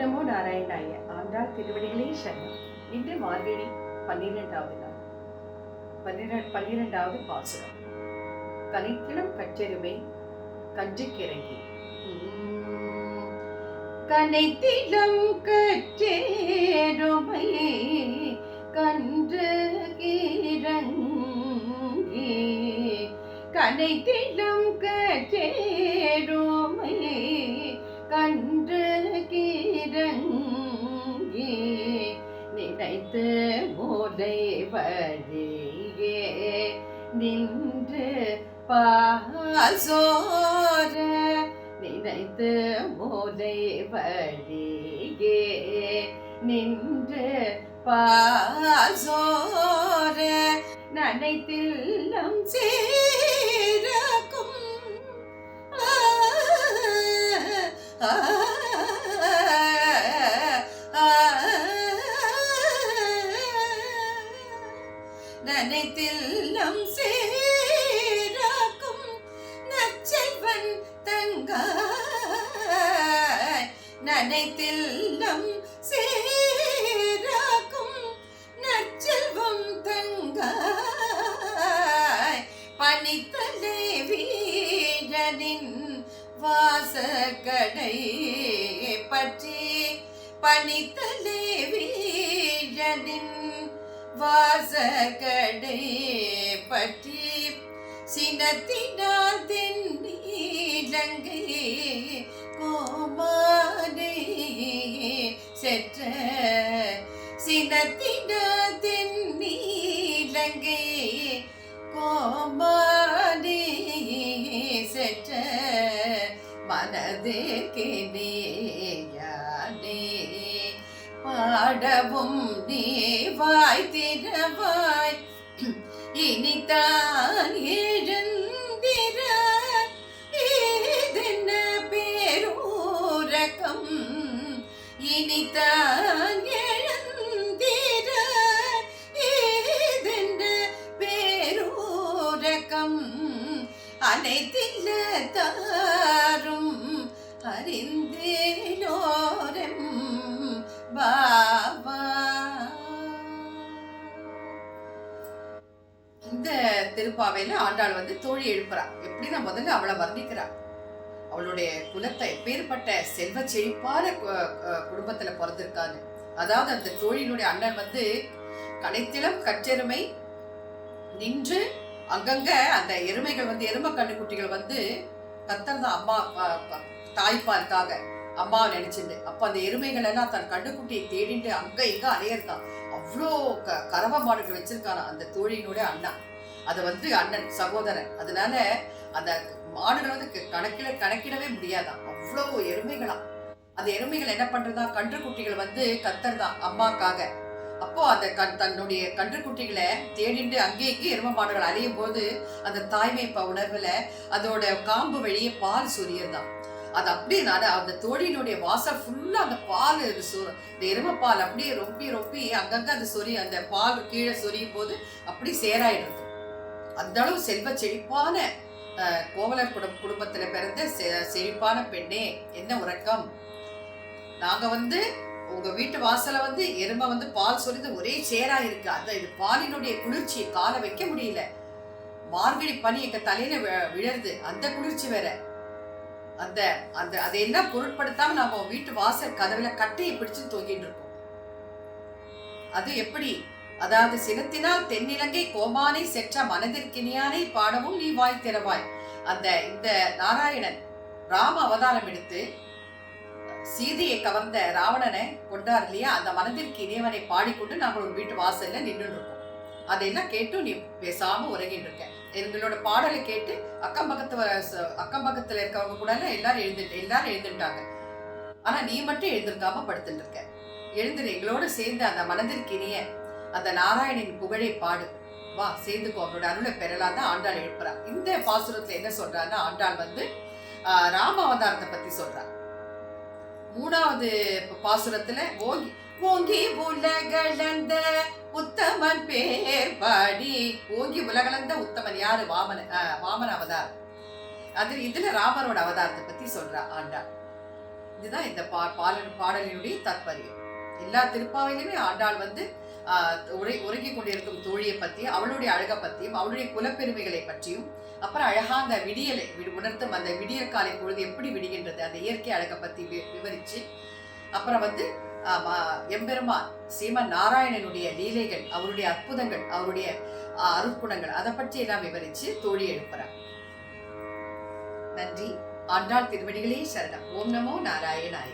நமோ நாராயணாய. ஆண்டாள் திருவடிகளே சரணம். இன்று மார்கழி 12வது நாள், 12வது பாசுரம். கனைத்திடம் கற்றெருமை கஞ்சிக்கிறங்கி. கனைத்திடம் கற்றேருமை கன்று கிறங்கி. கனைத்திடம் கற்றேருமை கன்று கிறங்கி. நினைத்து மூலை வழியே நின்று பாசோர. நினைத்து மூலை வழியே நின்று பாசோர. நனைத்தில்லம் சீரக்கும் நனைத்தில்லம் சீரக்கும் நச்செல்வன் தங்காய். நனைத்தில்லம் சீரக்கும் நச்செல்வம் தங்காய். பனித்தலை வீரனின் வாசக்கடை பற்றி. பனித்தலை வீரனின் வாசக்கடை பற்றி. சினத்தினால் தென்னிலங்கை கோமானை செற்ற. சினத்தினால் தென்னிலங்கை கோமானை செற்ற. மனதே கிணியானே பாடவும் நீ வாய் திறவாய். இனித்தான் எழுந்திர ஏதென்ன பேரூரகம். இனித்தான் எழுந்திர ஏதென்ன பேரூரகம். அனைத்தில்ல தாரும் அறிந்தேலோரம் பாபா. இந்த திருப்பாவையில ஆண்டாள் தோழி எழுப்புறா. எப்படின்னா முதல்ல அவளை வர்ணிக்கிறா. அவளுடைய குலத்தை எப்பேற்பட்ட செல்வ செழிப்பான குடும்பத்துல பிறந்திருக்கான்னு. அதாவது அந்த தோழியினுடைய அண்ணன் கனைத்திலம் கற்றெருமை நின்று அங்கங்க அந்த எருமைகள் எருமை கண்ணுக்குட்டிகள் கத்தர் தான் அம்மா தாய்ப்பாருக்காக அம்மா நினைச்சிருந்து. அப்ப அந்த எருமைகள் எல்லாம் தன் கண்ணுக்குட்டியை தேடிட்டு அங்க இங்க அலையறதான். அவ்வளோ கறவை மாடுகள் வச்சிருக்கான அந்த தோழியினுடைய அண்ணா. அதை அண்ணன் சகோதரன். அதனால அந்த மாடுகள் கணக்கிடவே முடியாதான். அவ்வளோ எருமைகளாம். அந்த எருமைகள் என்ன பண்றதா, கன்றுக்குட்டிகள் கத்தர் தான் அம்மாக்காக. அப்போ அந்த தன்னுடைய கன்றுக்குட்டிகளை தேடிண்டு அங்கேயே எருமை மாடுகள் அலையும் போது அந்த தாய்மை உணர்வுல அதோட காம்பு வெளியே பால் சொரியதான். அது அப்படியே அந்த தோழியினுடைய வாசல் ஃபுல்லா அந்த பால் இந்த எருமை பால் அப்படியே ரொப்பி ரொப்பி அங்கங்க அந்த அந்த பால் கீழே சொரியும் போது அப்படி சேராயிடுறது. அந்த அளவு செல்வ செழிப்பான கோவலர் குடும்பத்துல பிறந்த செழிப்பான பெண்ணே, என்ன உறக்கம். நாங்க உங்க வீட்டு வாசல எருமை பால் சொரிந்து ஒரே சேரா இருக்கு. அந்த இது பாலினுடைய குளிர்ச்சி காலை வைக்க முடியல. மார்கழி பனி எங்க தலையில விழருது, அந்த குளிர்ச்சி வேற. அந்த அந்த அதையெல்லாம் பொருட்படுத்தாம நாம வீட்டு வாசல் கதவுல கட்டையை பிடிச்சு தொங்கிட்டு இருக்கோம். அது எப்படி? அதாவது சினத்தினால் தென்னிலங்கை கோமானை செற்ற மனதிற்கினியானை பாடவும் நீ வாய் திறவாய். இந்த நாராயணன் ராம அவதாரம் எடுத்து சீதையை கவர்ந்த ராவணனை கொண்டார் இல்லையா, அந்த மனதிற்கு இனியவனை பாடிக்கொண்டு நாங்கள் ஒரு வீட்டு வாசல்ல நின்று இருக்கோம். அதையெல்லாம் கேட்டு நீ பேசாம உறங்கிட்டு இருக்க. எங்களோட பாடலை கேட்டு அக்கம் பக்கத்துல இருக்கவங்க கூட எல்லாரும் எழுந்துட்டாங்க. ஆனா நீ மட்டும் எழுந்திருக்காம படுத்துட்டு இருக்க. எழுந்துரு, எங்களோட சேர்ந்து அந்த மனதிற்கு இனிய அந்த நாராயணின் புகழை பாடு, வா சேர்ந்துக்கோ, அவனோட அருளை பெறலாம் தான் ஆண்டாள் எழுப்புறா. இந்த பாசுரத்துல என்ன சொல்றான்னா, ஆண்டாள் ராம அவதாரத்தை பத்தி சொல்றா. 3வது பாசுரத்துல ஓங்கி ஓங்கி உலகளந்த உத்தமன் பேர் பாடி. ஓங்கி உலகளந்த உத்தமன் யாரு? வாமன அவதாரம். இதுல ராமரோட அவதாரத்தை பத்தி சொல்றா ஆண்டாள். இதுதான் இந்த பாடலினுடைய தாற்பயம். எல்லா திருப்பாவையிலுமே ஆண்டாள் வந்து உறங்கிக் கொண்டிருக்கும் தோழியை பற்றியும் அவளுடைய அழகை பற்றியும் அவளுடைய குலப்பெருமைகளை பற்றியும் அப்புறம் அழகா அந்த விடியலை உணர்த்தும் அந்த விடியற் காலை பொழுது எப்படி விடுகின்றது அந்த இயற்கை அழகை பற்றி விவரிச்சு அப்புறம் வந்து எம்பெருமான் ஸ்ரீமன் நாராயணனுடைய லீலைகள் அவருடைய அற்புதங்கள் அவருடைய அருட்குணங்கள் அதை பற்றி எல்லாம் விவரிச்சு தோழி எழுப்புறார். நன்றி. ஆண்டாள் திருவடிகளே சரணம். ஓம் நமோ நாராயணாய.